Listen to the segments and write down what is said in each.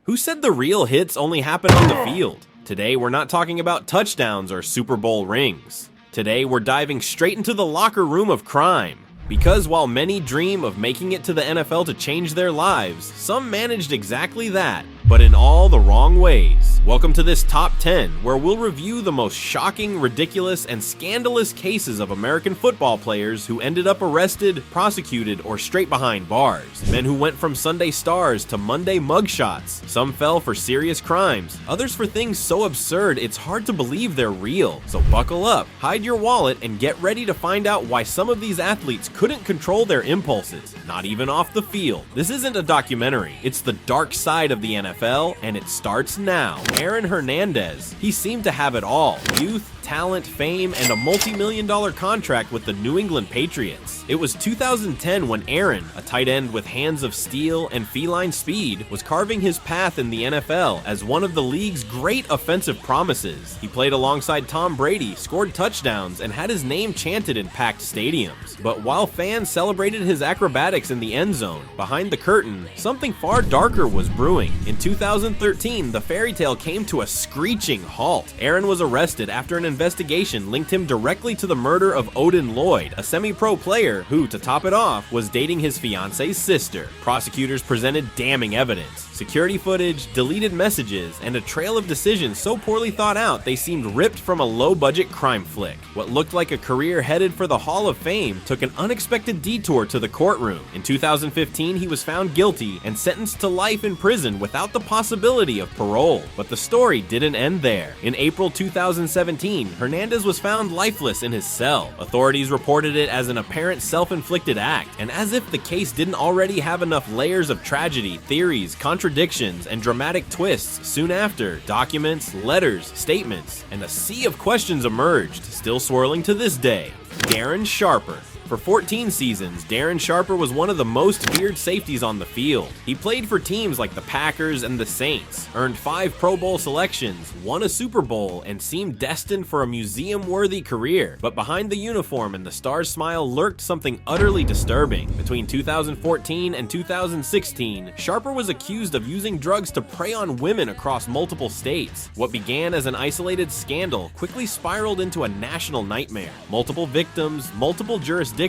Who said the real hits only happen on the field? Today, we're not talking about touchdowns or Super Bowl rings. Today, we're diving straight into the locker room of crime. Because while many dream of making it to the NFL to change their lives, some managed exactly that, but in all the wrong ways. Welcome to this Top 10, where we'll review the most shocking, ridiculous, and scandalous cases of American football players who ended up arrested, prosecuted, or straight behind bars. Men who went from Sunday stars to Monday mugshots. Some fell for serious crimes, others for things so absurd it's hard to believe they're real. So buckle up, hide your wallet, and get ready to find out why some of these athletes couldn't control their impulses, not even off the field. This isn't a documentary, it's the dark side of the NFL, and it starts now. Aaron Hernandez. He seemed to have it all: youth, talent, fame, and a multi-million-dollar contract with the New England Patriots. It was 2010 when Aaron, a tight end with hands of steel and feline speed, was carving his path in the NFL as one of the league's great offensive promises. He played alongside Tom Brady, scored touchdowns, and had his name chanted in packed stadiums. But while fans celebrated his acrobatics in the end zone, behind the curtain, something far darker was brewing. In 2013, the fairy tale came to a screeching halt. Aaron was arrested after an investigation linked him directly to the murder of Odin Lloyd, a semi-pro player who, to top it off, was dating his fiance's sister. Prosecutors presented damning evidence: security footage, deleted messages, and a trail of decisions so poorly thought out they seemed ripped from a low-budget crime flick. What looked like a career headed for the Hall of Fame took an unexpected detour to the courtroom. In 2015, he was found guilty and sentenced to life in prison without the possibility of parole. But the story didn't end there. In April 2017, Hernandez was found lifeless in his cell. Authorities reported it as an apparent self-inflicted act, and as if the case didn't already have enough layers of tragedy, theories, contradictions, and dramatic twists, soon after, documents, letters, statements, and a sea of questions emerged, still swirling to this day. Darren Sharper. For 14 seasons, Darren Sharper was one of the most feared safeties on the field. He played for teams like the Packers and the Saints, earned 5 Pro Bowl selections, won a Super Bowl, and seemed destined for a museum-worthy career. But behind the uniform and the star's smile lurked something utterly disturbing. Between 2014 and 2016, Sharper was accused of using drugs to prey on women across multiple states. What began as an isolated scandal quickly spiraled into a national nightmare. Multiple victims, multiple jurisdictions,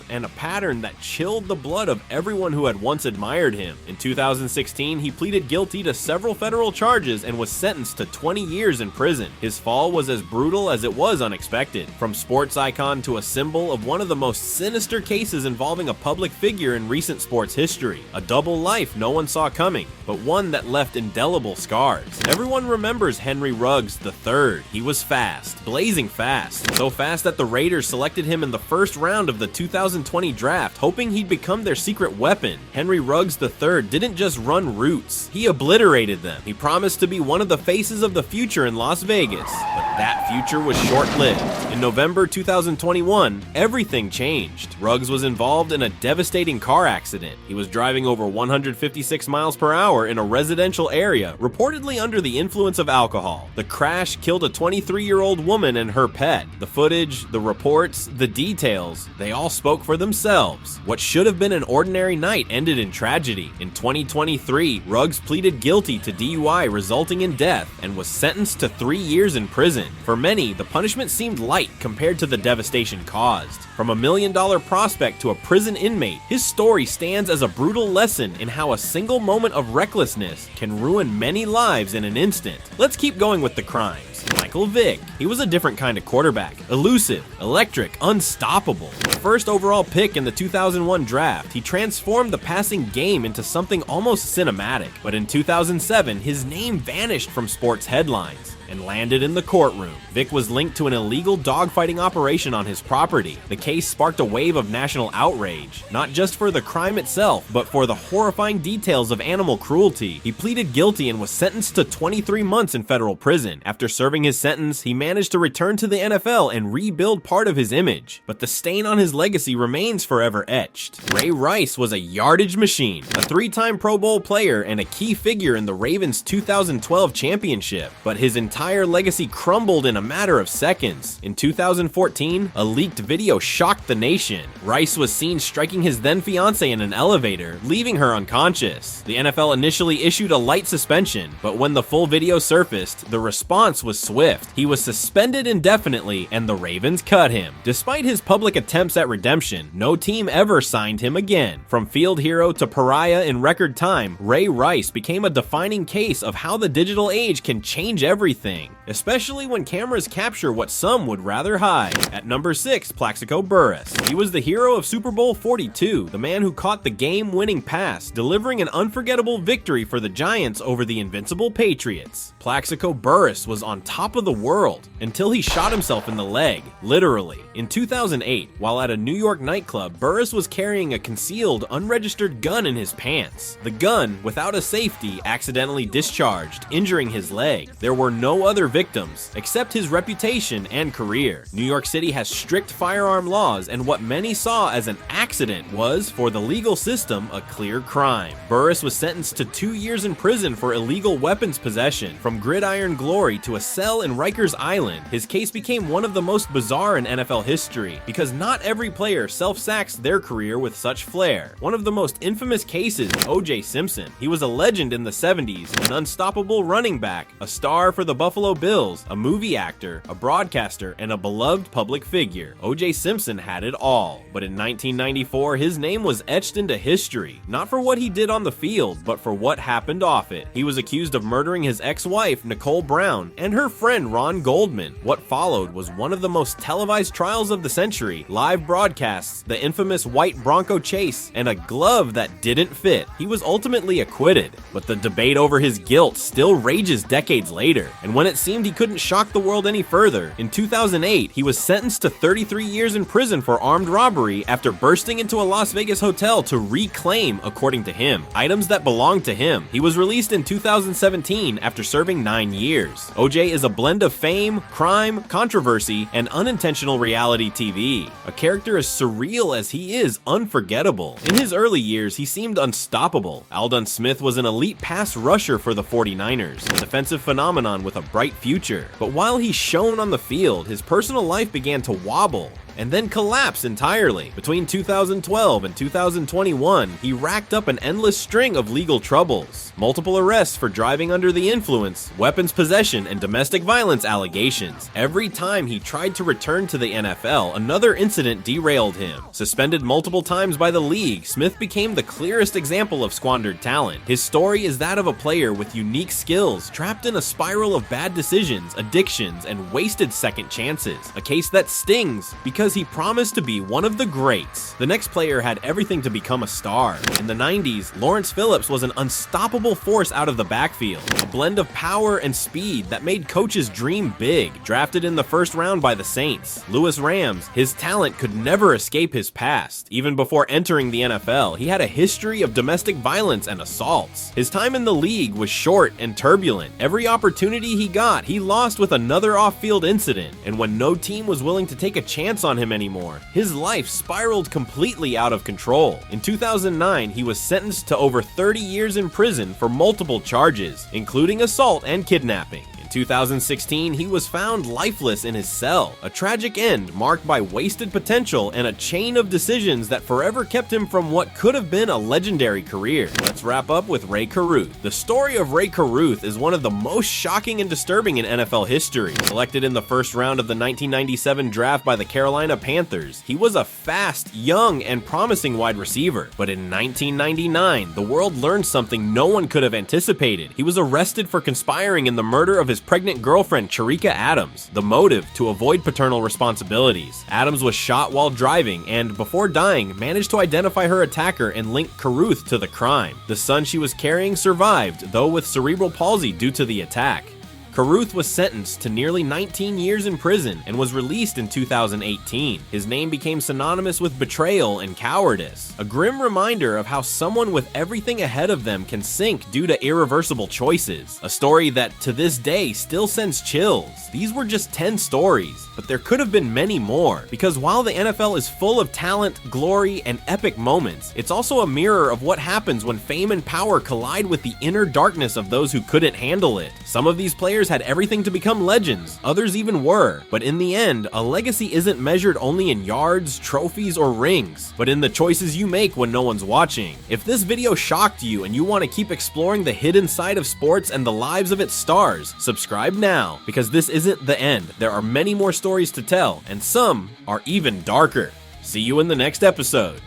and a pattern that chilled the blood of everyone who had once admired him. In 2016, he pleaded guilty to several federal charges and was sentenced to 20 years in prison. His fall was as brutal as it was unexpected. From sports icon to a symbol of one of the most sinister cases involving a public figure in recent sports history. A double life no one saw coming, but one that left indelible scars. Everyone remembers Henry Ruggs III. He was fast, blazing fast, so fast that the Raiders selected him in the first round of the 2020 draft, hoping he'd become their secret weapon. Henry Ruggs III didn't just run routes, he obliterated them. He promised to be one of the faces of the future in Las Vegas, but that future was short-lived. In November 2021, everything changed. Ruggs was involved in a devastating car accident. He was driving over 156 miles per hour in a residential area, reportedly under the influence of alcohol. The crash killed a 23-year-old woman and her pet. The footage, the reports, the details, they all spoke for themselves. What should have been an ordinary night ended in tragedy. In 2023, Ruggs pleaded guilty to DUI resulting in death and was sentenced to 3 years in prison. For many, the punishment seemed light compared to the devastation caused. From a $1 million prospect to a prison inmate, his story stands as a brutal lesson in how a single moment of recklessness can ruin many lives in an instant. Let's keep going with the crimes. Michael Vick. He was a different kind of quarterback. Elusive, electric, unstoppable. The first overall pick in the 2001 draft, he transformed the passing game into something almost cinematic. But in 2007, his name vanished from sports headlines and landed in the courtroom. Vick was linked to an illegal dogfighting operation on his property. The case sparked a wave of national outrage, not just for the crime itself, but for the horrifying details of animal cruelty. He pleaded guilty and was sentenced to 23 months in federal prison. After serving his sentence, he managed to return to the NFL and rebuild part of his image, but the stain on his legacy remains forever etched. Ray Rice was a yardage machine, a 3-time Pro Bowl player and a key figure in the Ravens' 2012 championship, but his entire entire legacy crumbled in a matter of seconds. In 2014, a leaked video shocked the nation. Rice was seen striking his then-fiancée in an elevator, leaving her unconscious. The NFL initially issued a light suspension, but when the full video surfaced, the response was swift. He was suspended indefinitely, and the Ravens cut him. Despite his public attempts at redemption, no team ever signed him again. From field hero to pariah in record time, Ray Rice became a defining case of how the digital age can change everything, especially when cameras capture what some would rather hide. At number 6, Plaxico Burress. He was the hero of Super Bowl 42, the man who caught the game-winning pass, delivering an unforgettable victory for the Giants over the invincible Patriots. Plaxico Burress was on top of the world until he shot himself in the leg, literally. In 2008, while at a New York nightclub, Burress was carrying a concealed, unregistered gun in his pants. The gun, without a safety, accidentally discharged, injuring his leg. There were no other victims, except his reputation and career. New York City has strict firearm laws, and what many saw as an accident was, for the legal system, a clear crime. Burress was sentenced to 2 years in prison for illegal weapons possession. From gridiron glory to a cell in Rikers Island, his case became one of the most bizarre in NFL history, because not every player self-sacks their career with such flair. One of the most infamous cases, O.J. Simpson. He was a legend in the 70s, an unstoppable running back, a star for the Buffalo Bills, a movie actor, a broadcaster, and a beloved public figure. O.J. Simpson had it all. But in 1994, his name was etched into history, not for what he did on the field, but for what happened off it. He was accused of murdering his ex-wife, Nicole Brown, and her friend Ron Goldman. What followed was one of the most televised trials of the century, live broadcasts, the infamous white Bronco chase, and a glove that didn't fit. He was ultimately acquitted, but the debate over his guilt still rages decades later. And when it seemed he couldn't shock the world any further, in 2008, he was sentenced to 33 years in prison for armed robbery after bursting into a Las Vegas hotel to reclaim, according to him, items that belonged to him. He was released in 2017 after serving 9 years. OJ is a blend of fame, crime, controversy, and unintentional reality TV. A character as surreal as he is unforgettable. In his early years, he seemed unstoppable. Aldon Smith was an elite pass rusher for the 49ers, a defensive phenomenon with a bright future. But while he shone on the field, his personal life began to wobble and then collapse entirely. Between 2012 and 2021, he racked up an endless string of legal troubles. Multiple arrests for driving under the influence, weapons possession, and domestic violence allegations. Every time he tried to return to the NFL, another incident derailed him. Suspended multiple times by the league, Smith became the clearest example of squandered talent. His story is that of a player with unique skills, trapped in a spiral of bad decisions, addictions, and wasted second chances. A case that stings because he promised to be one of the greats. The next player had everything to become a star. In the 90s, Lawrence Phillips was an unstoppable force out of the backfield, a blend of power and speed that made coaches dream big. Drafted in the first round by the Saints, Louis Rams, his talent could never escape his past. Even before entering the NFL, he had a history of domestic violence and assaults. His time in the league was short and turbulent. Every opportunity he got, he lost with another off-field incident, and when no team was willing to take a chance on him anymore, his life spiraled completely out of control. In 2009, he was sentenced to over 30 years in prison for multiple charges, including assault and kidnapping. In 2016, he was found lifeless in his cell, a tragic end marked by wasted potential and a chain of decisions that forever kept him from what could have been a legendary career. Let's wrap up with Ray Caruth. The story of Ray Caruth is one of the most shocking and disturbing in NFL history. Selected in the first round of the 1997 draft by the Carolina Panthers, he was a fast, young, and promising wide receiver. But in 1999, the world learned something no one could have anticipated. He was arrested for conspiring in the murder of his pregnant girlfriend, Cherika Adams. The motive, to avoid paternal responsibilities. Adams was shot while driving and, before dying, managed to identify her attacker and link Caruth to the crime. The son she was carrying survived, though with cerebral palsy due to the attack. Caruth was sentenced to nearly 19 years in prison and was released in 2018. His name became synonymous with betrayal and cowardice, a grim reminder of how someone with everything ahead of them can sink due to irreversible choices. A story that, to this day, still sends chills. These were just 10 stories, but there could have been many more, because while the NFL is full of talent, glory, and epic moments, it's also a mirror of what happens when fame and power collide with the inner darkness of those who couldn't handle it. Some of these players players had everything to become legends, others even were. But in the end, a legacy isn't measured only in yards, trophies, or rings, but in the choices you make when no one's watching. If this video shocked you and you want to keep exploring the hidden side of sports and the lives of its stars, subscribe now, because this isn't the end. There are many more stories to tell, and some are even darker. See you in the next episode.